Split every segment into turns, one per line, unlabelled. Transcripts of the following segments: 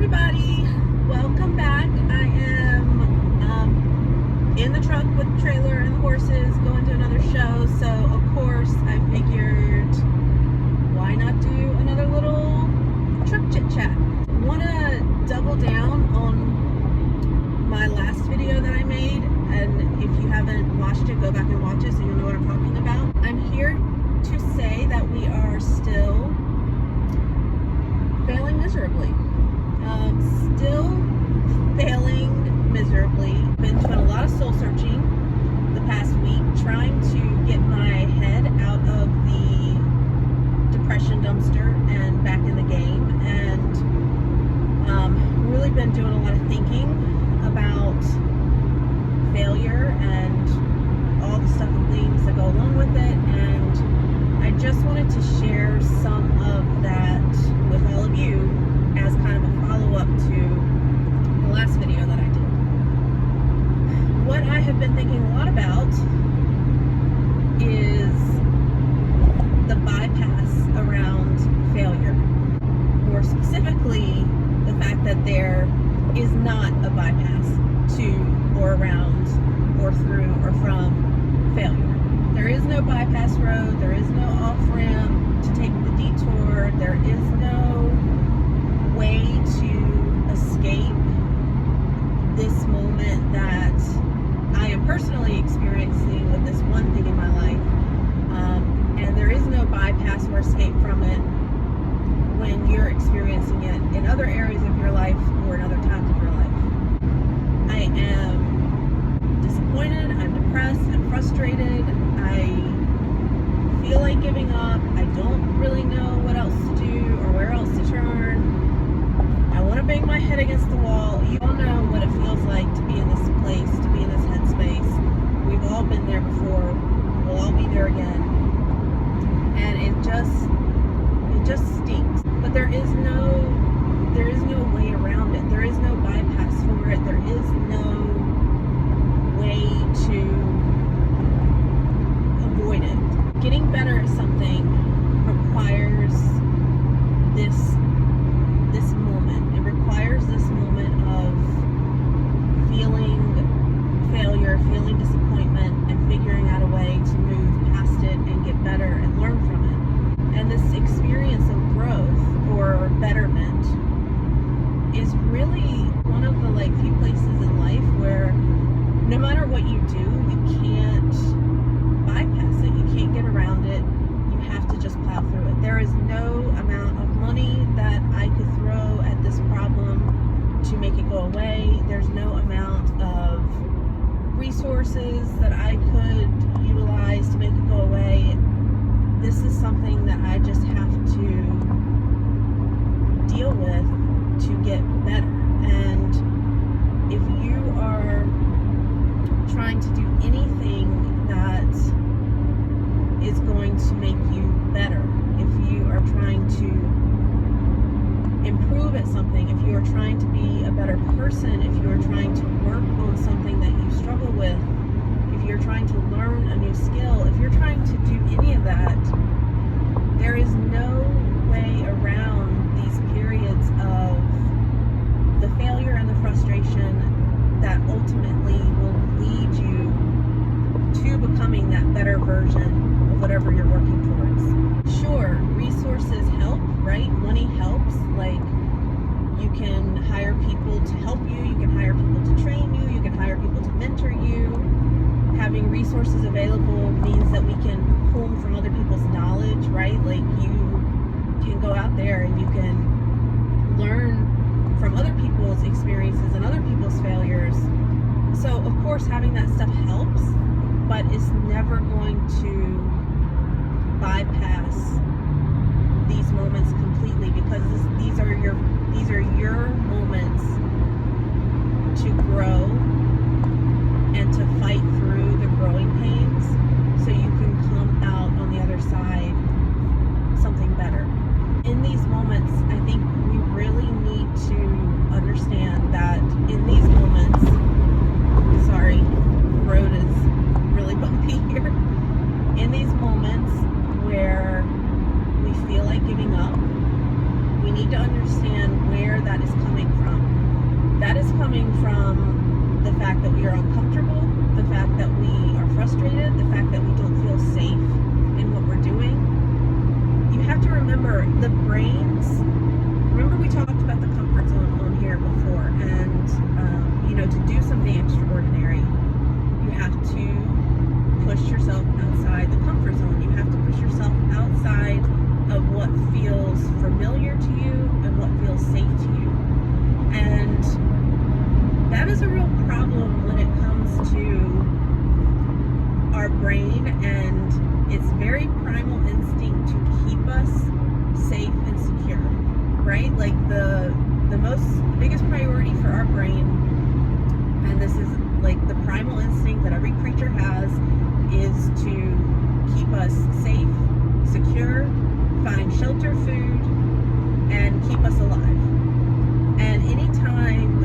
everybody, welcome back. I am in the truck with the trailer and the horses going to another show, so of course I figured why not do another little truck chit chat. Want to double down on my last video that I made, and if you haven't watched it, go back and watch it so you'll know what I'm talking about. I'm here to say that we are still failing miserably. Still failing miserably. Been doing a lot of soul searching the past week, trying to get my head out of the depression dumpster and back in the game, and really been doing a lot of thinking about failure and all the stuff and things that go along with it, and I just wanted to share some of that with all of you as kind of a follow-up to the last video that I did. What I have been thinking a lot about is the bypass around failure. More specifically, the fact that there is not a bypass to or around or through or from failure. There is no bypass road, there is no off-ramp to take the detour, there is no way to escape this moment that I am personally experiencing with this one thing in my life, and there is no bypass or escape from it when you're experiencing it in other areas of your life or in other times of your life. I am disappointed, I'm depressed, I'm frustrated, I feel like giving up, I don't really know what else to do or where else to turn. I want to bang my head against the wall. You all know what it feels like to be in this place, to be in this headspace. We've all been there before. We'll all be there again. And it just stinks. But there is no way around it. There is no bypass for it. There is no way to avoid it. Getting better at something requires this moment. It requires this moment of feeling failure, feeling disappointment, and figuring out a way to move past it and get better and learn from it. And this experience of growth or betterment is really one of the few places in life where no matter what you do, you can't bypass it. You can't get around it. You have to just plow through it. There is no amount of money that I could throw at this problem to make it go away. There's no amount of resources that I could utilize to make it go away. This is something that I just have to deal with to get better. And if you are trying to do anything that is going to make you better, if you are trying to improve at something, if you are trying to be a better person, if you are trying to work on something that you struggle with, if you're trying to learn a new skill, if you're trying to do any of that, there is no way around these periods of the failure and the frustration that ultimately will lead you to becoming that better version of whatever you're working towards. Sure, resources help, right? Money helps. You can hire people to help you, you can hire people to train you, you can hire people to mentor you. Having resources available means that we can pull from other people's knowledge, right? You can go out there and you can learn from other people's experiences and other people's failures. So of course having that stuff helps, but it's never going to bypass these moments completely, because these are your moments to grow and to fight through the growing pains so you can come out on the other side something better. In these moments, I think we really need to understand that in these moments, sorry, the road is really bumpy here. In these moments where we feel like giving up, we need to understand where fact that we are uncomfortable, the fact that we are frustrated, the fact that we don't feel safe in what we're doing. You have to remember the brains. Remember we talked about the comfort zone on here before, and to do something extraordinary, you have to push yourself outside the comfort zone. You have to push yourself outside of what feels familiar to you and what feels safe to you. And that is a real problem when it comes to our brain and its very primal instinct to keep us safe and secure, right? Like the biggest priority for our brain, and this is like the primal instinct that every creature has, is to keep us safe, secure, find shelter, food, and keep us alive. And anytime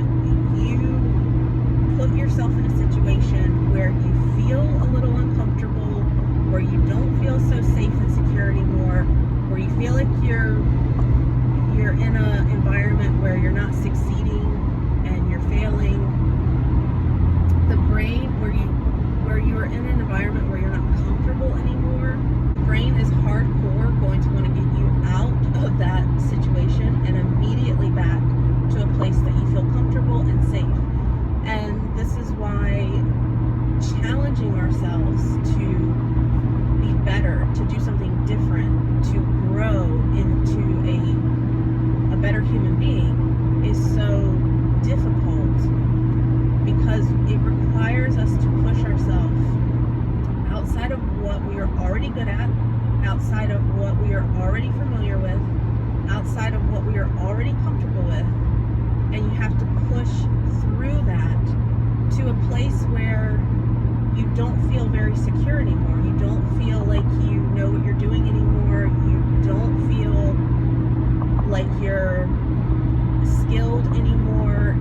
you put yourself in a situation where you feel a little uncomfortable, where you don't feel so safe and secure anymore, where you feel like you're in an environment where you're not succeeding and you're failing, the brain, where you are in an environment where you're not comfortable anymore, the brain is hardcore going to want to get you out of that situation and immediately back to a place that you feel comfortable and safe. And this is why challenging ourselves to be better, to do something different, to grow into a better human being is so difficult, because it requires us to push ourselves outside of what we are already good at, outside of what we are already familiar with, outside of what we are already comfortable with. And you have to push through that to a place where you don't feel very secure anymore. You don't feel like you know what you're doing anymore. You don't feel like you're skilled anymore.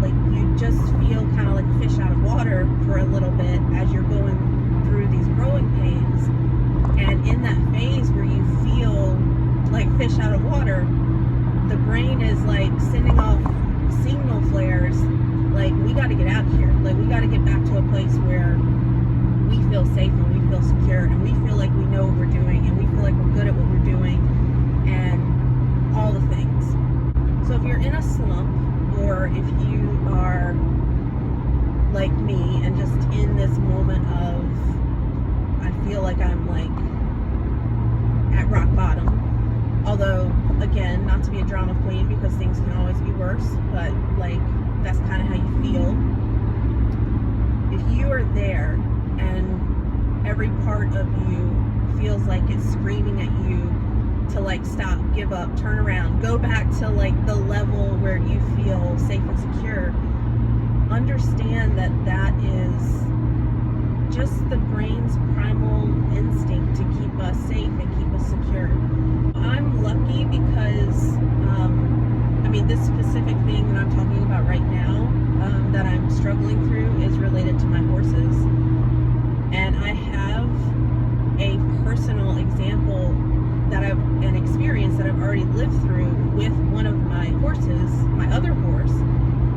Like you just feel kind of like fish out of water for a little bit as you're going through these growing pains. And in that phase where you feel like fish out of water, the brain is like sending off signal flares, like we got to get out of here. Like we got to get back to a place where we feel safe and we feel secure and we feel like we know what we're doing and we feel like we're good at what we're doing and all the things. So if you're in a slump, or if you are like me and just in this moment of, I feel like I'm like at rock bottom, although again, not to be a drama queen because things can always be worse, but like that's kind of how you feel. If you are there and every part of you feels like it's screaming at you to like stop, give up, turn around, go back to like the level where you feel safe and secure, understand that that is just the brain's primal instinct to keep us safe and keep us secure. I'm lucky because this specific thing that I'm talking about right now, that I'm struggling through, is related to my horses. And I have a personal example an experience that I've already lived through with one of my horses, my other horse.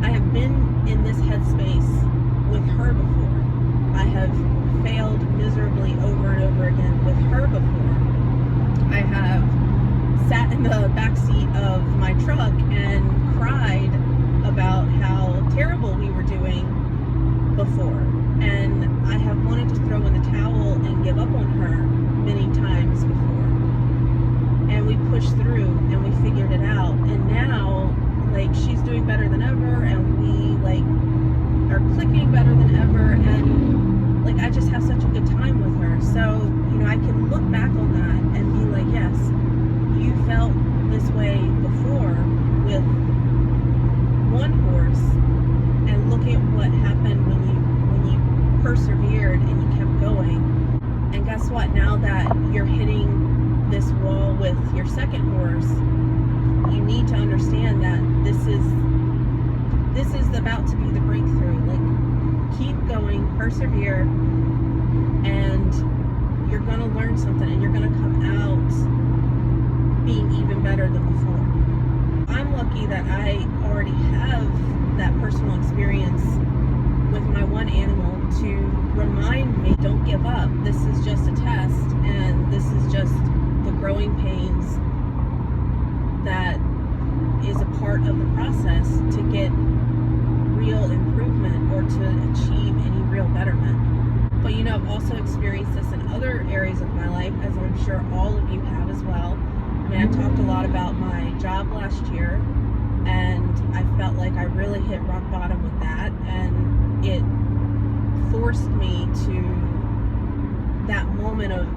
I have been in this headspace with her before. I have failed miserably over and over again with her before. I have sat in the back seat of my truck and cried about how terrible we were doing before. And I have wanted to throw in the towel and give up on her many times before. And we pushed through and we figured it out. And now, like, she's doing better than ever, and we, like, are clicking better than ever. And, like, I just have such a good time with her. So, I can look back on that and be like, yes, you felt this way before with one horse, and look at what happened when you persevered and you kept going. And guess what? Now that you're hitting this wall with your second horse, you need to understand that this is about to be the breakthrough. Like, keep going, persevere, and you're gonna learn something, and you're gonna come out being even better than before. I'm lucky that I already have that personal experience with my remind me, don't give up. This is just a test, and this is just the growing pains that is a part of the process to get real improvement or to achieve any real betterment. But you know, I've also experienced this in other areas of my life, as I'm sure all of you have as well. I mean, I talked a lot about my job last year, and I felt like I really hit rock bottom with that, and it forced me to that moment of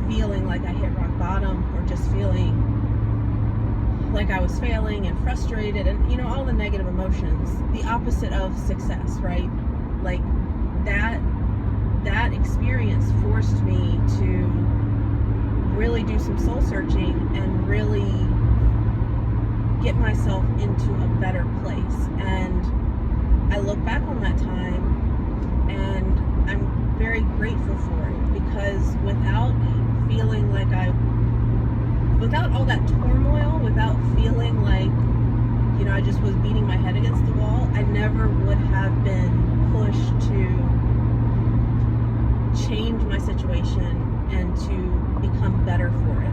feeling like I hit rock bottom, or just feeling like I was failing and frustrated, and you know, all the negative emotions, the opposite of success, right? Like that experience forced me to really do some soul searching and really get myself into a better place. And I look back on that time and I'm very grateful for it, because without feeling like without all that turmoil, without feeling like, you know, I just was beating my head against the wall, I never would have been pushed to change my situation and to become better for it.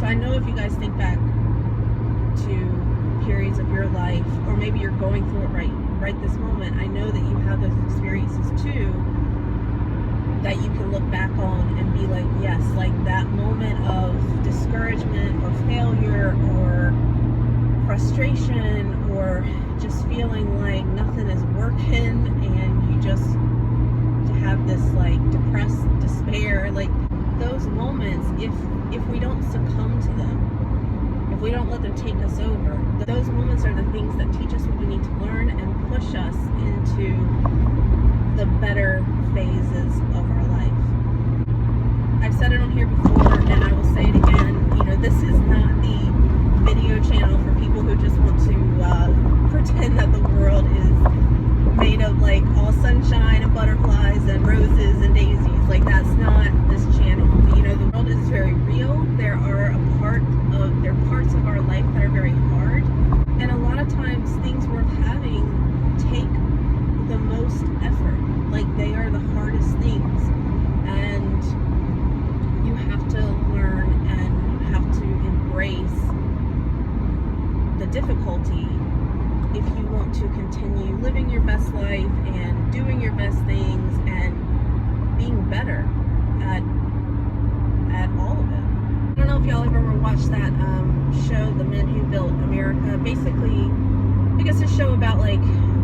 So I know if you guys think back to periods of your life, or maybe you're going through it right this moment, I know that you have those experiences too, that you can look back on and be like, yes, like that moment of discouragement or failure or frustration, or just feeling like nothing is working, and you just have this like depressed despair, like those moments, if we don't succumb to them, if we don't let them take us over, those moments are the things that teach us what we need to learn and push us into the better phases of our life. I've said it on here before, and I will say it again, you know, this is not the video channel for people who just want to pretend that the world is made of like all sunshine and butterflies and roses and daisies. Like, that's not this channel. You know, the world is very real. There are parts of our life that are very hard, and a lot of times things worth having take the most effort. Like, they are the hardest things, and you have to learn and you have to embrace the difficulty if you want to continue living your best life and doing your best things and being better at all of it. I don't know if y'all ever watched that show, The Men Who Built America. Basically, I guess a show about like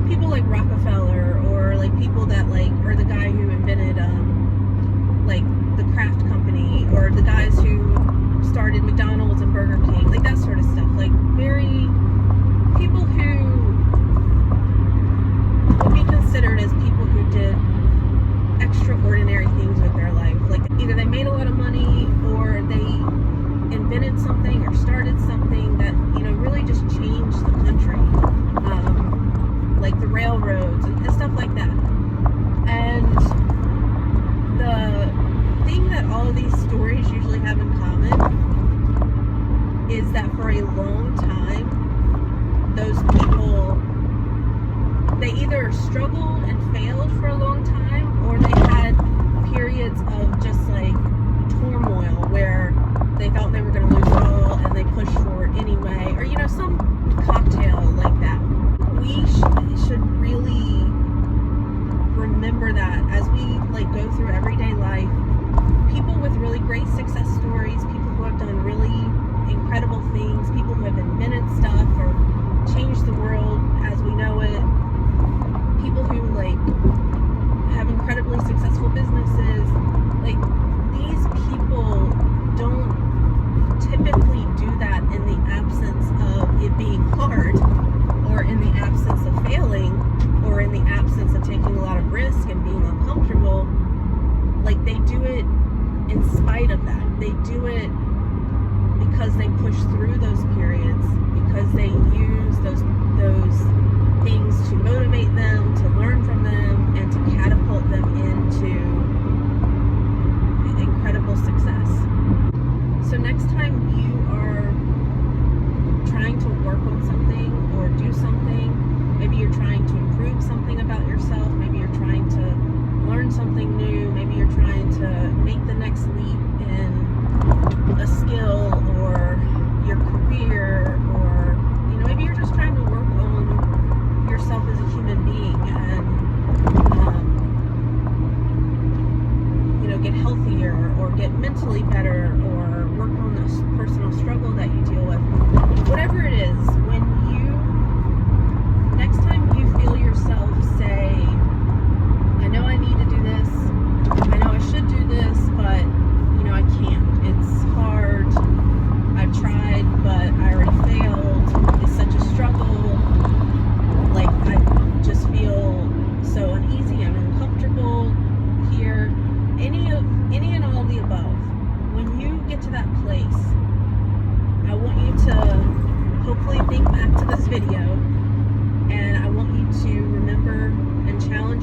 people like Rockefeller, or like people that like, or the guy who invented like the Kraft company, or the guys who started McDonald's and Burger King, like that sort of stuff. Like very people who would be considered as people who did extraordinary things with their life. Like either they made a lot of money, or they invented something or started something that, you know, really just changed the country. Like the railroads and stuff like that. And the thing that all of these stories usually have in common is that for a long time, those people, they either struggled and failed for a long time, or they had periods of just like turmoil where they thought they were going to lose it all and they pushed forward anyway, or, you know, some cocktail like that. We should really remember that as we like go through everyday life. People with really great success stories, people who have done really incredible things, people who have invented stuff or changed the world as we know it, people who like have incredibly successful businesses, like these people don't typically do that in the absence of it being hard, or in the absence of failing, or in the absence of taking a lot of risk and being uncomfortable. Like, they do it in spite of that. They do it because they push through those periods, because they use those things to motivate them, to learn from them, and to catapult them into incredible success. So next time you are trying to work on something or do something, maybe you're trying to improve something about yourself, maybe you're trying to learn something new, maybe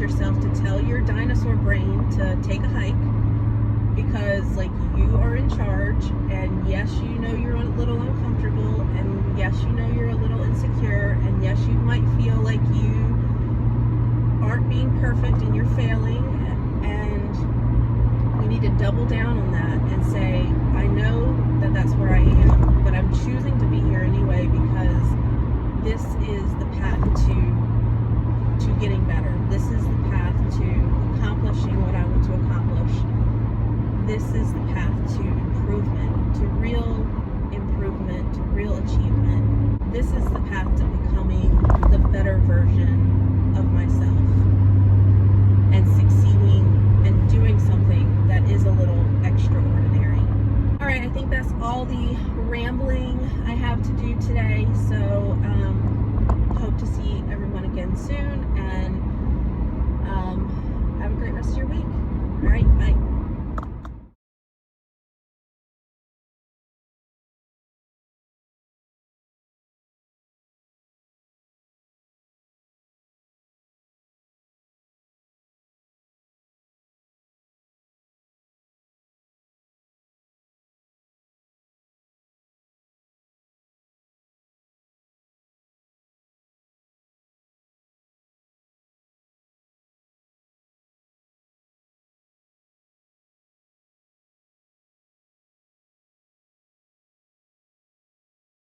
yourself to tell your dinosaur brain to take a hike, because like you are in charge, and yes, you know you're a little uncomfortable, and yes, you know you're a little insecure, and yes, you might feel like you aren't being perfect and you're failing, and we need to double down on that and say, I know that that's where I am, but I'm choosing